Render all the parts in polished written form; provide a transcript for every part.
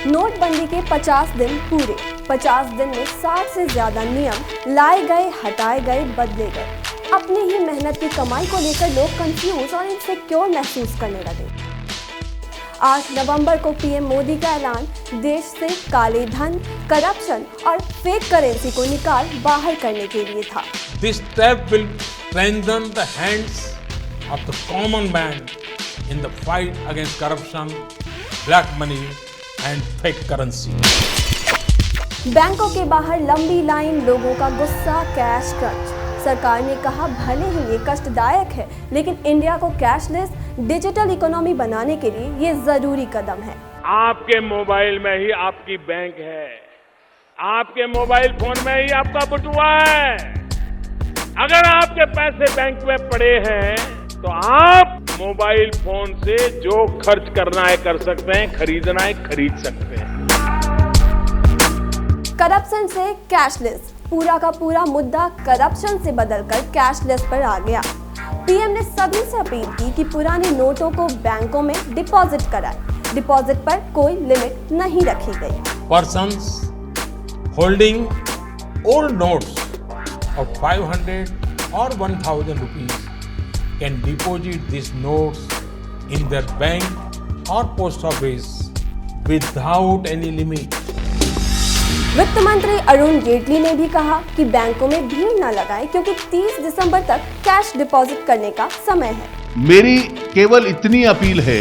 नोटबंदी के 50 दिन पूरे। 50 दिन में 60 से ज्यादा नियम लाए गए, हटाए गए, बदले गए। अपनी ही मेहनत की कमाई को लेकर लोग कंफ्यूज और इनसिक्योर महसूस करने लगे। 8 नवंबर को पीएम मोदी का ऐलान देश से काले धन, करप्शन और फेक करेंसी को निकाल बाहर करने के लिए था। This step will strengthen the hands of the common man in the fight against corruption, black money and fake currency. बैंकों के बाहर लंबी लाइन, लोगों का गुस्सा, कैश क्रंच। सरकार ने कहा भले ही ये कष्टदायक है, लेकिन इंडिया को कैशलेस डिजिटल इकोनॉमी बनाने के लिए ये जरूरी कदम है। आपके मोबाइल में ही आपकी बैंक है, आपके मोबाइल फोन में ही आपका बटुआ है। अगर आपके पैसे बैंक में पड़े हैं तो आप मोबाइल फोन से जो खर्च करना है कर सकते हैं, खरीदना है खरीद सकते हैं। करप्शन से कैशलेस, पूरा का पूरा मुद्दा करप्शन से बदलकर कैशलेस पर आ गया। पीएम ने सभी से अपील की कि पुराने नोटों को बैंकों में डिपॉजिट कराएं। डिपॉजिट पर कोई लिमिट नहीं रखी गई। Persons holding old notes of 500 or 1000 rupees can deposit these notes in their bank or post office without any limit. वित्त मंत्री अरुण जेटली ने भी कहा कि बैंकों में भीड़ न लगाएं, क्योंकि 30 दिसंबर तक कैश डिपॉजिट करने का समय है। मेरी केवल इतनी अपील है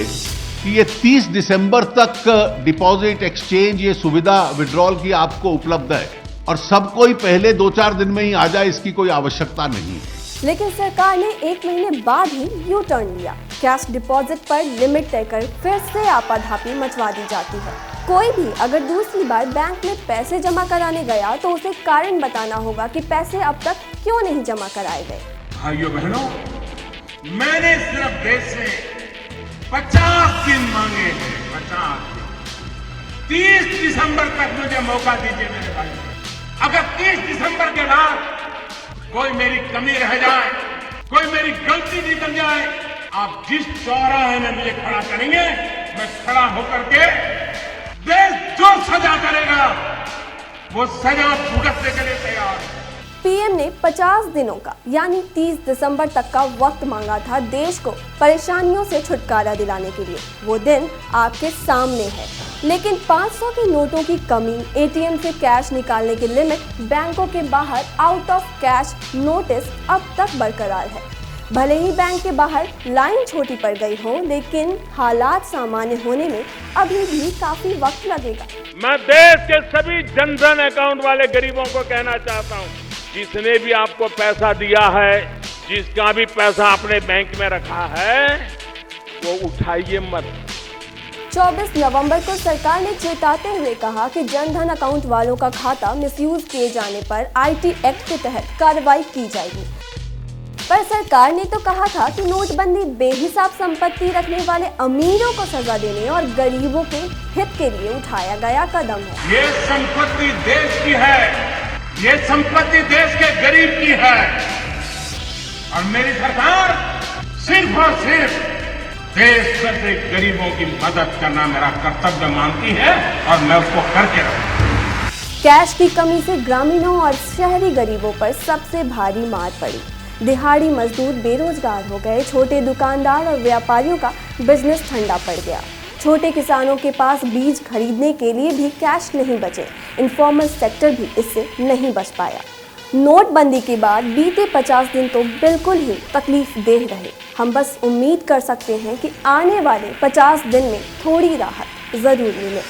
कि ये 30 दिसंबर तक डिपॉजिट, एक्सचेंज, ये सुविधा विड्रॉल की आपको उपलब्ध है और सब कोई पहले 2-4 दिन में ही आ जाए, इसकी कोई आवश्यकता नहीं है। लेकिन सरकार ने 1 महीने बाद ही यू टर्न लिया। कैश डिपॉजिट पर लिमिट तय कर फिर से आपाधापी मचवा दी जाती है। कोई भी अगर दूसरी बार बैंक में पैसे जमा कराने गया तो उसे कारण बताना होगा कि पैसे अब तक क्यों नहीं जमा कराए गए। भाइयों बहनों, मैंने सिर्फ देश से 50 दिन मांगे हैं, 50 दिन। 30 दिसंबर तक मुझे मौका दीजिए मेरे भाई। अगर 30 दिसंबर के बाद कोई मेरी कमी रह जाए, कोई मेरी गलती निकल जाए, आप जिस चौराहे में मुझे खड़ा करेंगे, मैं खड़ा होकर के देश जो सजा करेगा वो सजा भुगतने के लिए तैयार है। पीएम ने 50 दिनों का यानी 30 दिसंबर तक का वक्त मांगा था देश को परेशानियों से छुटकारा दिलाने के लिए। वो दिन आपके सामने है, लेकिन 500 के नोटों की कमी, एटीएम से कैश निकालने की लिमिट, बैंकों के बाहर आउट ऑफ कैश नोटिस अब तक बरकरार है। भले ही बैंक के बाहर लाइन छोटी पड़ गई हो, लेकिन हालात सामान्य होने में अभी भी काफी वक्त लगेगा। मैं देश के सभी जनधन अकाउंट वाले गरीबों को कहना चाहता हूं, जिसने भी आपको पैसा दिया है, जिसका भी पैसा अपने बैंक में रखा है, वो उठाइए मत। 24 नवंबर को सरकार ने चेताते हुए कहा कि जनधन अकाउंट वालों का खाता मिसयूज किए जाने पर आईटी एक्ट के तहत कार्रवाई की जाएगी। पर सरकार ने तो कहा था कि नोटबंदी बेहिसाब संपत्ति रखने वाले अमीरों को सजा देने और गरीबों के हित के लिए उठाया गया कदम है। ये संपत्ति देश की है, ये संपत्ति देश के गरीब की है और मेरी सरकार सिर्फ और सिर्फ देश भर के गरीबों की मदद करना मेरा कर्तव्य मानती है और मैं उसको करके रहूंगा। कैश की कमी से ग्रामीणों और शहरी गरीबों पर सबसे भारी मार पड़ी। दिहाड़ी मजदूर बेरोजगार हो गए। छोटे दुकानदार और व्यापारियों का बिजनेस ठंडा पड़ गया। छोटे किसानों के पास बीज खरीदने के लिए भी कैश नहीं बचे। इनफॉर्मल सेक्टर भी इससे नहीं बच पाया। नोटबंदी के बाद बीते 50 दिन तो बिल्कुल ही तकलीफ देह रहे। हम बस उम्मीद कर सकते हैं कि आने वाले 50 दिन में थोड़ी राहत जरूर मिले।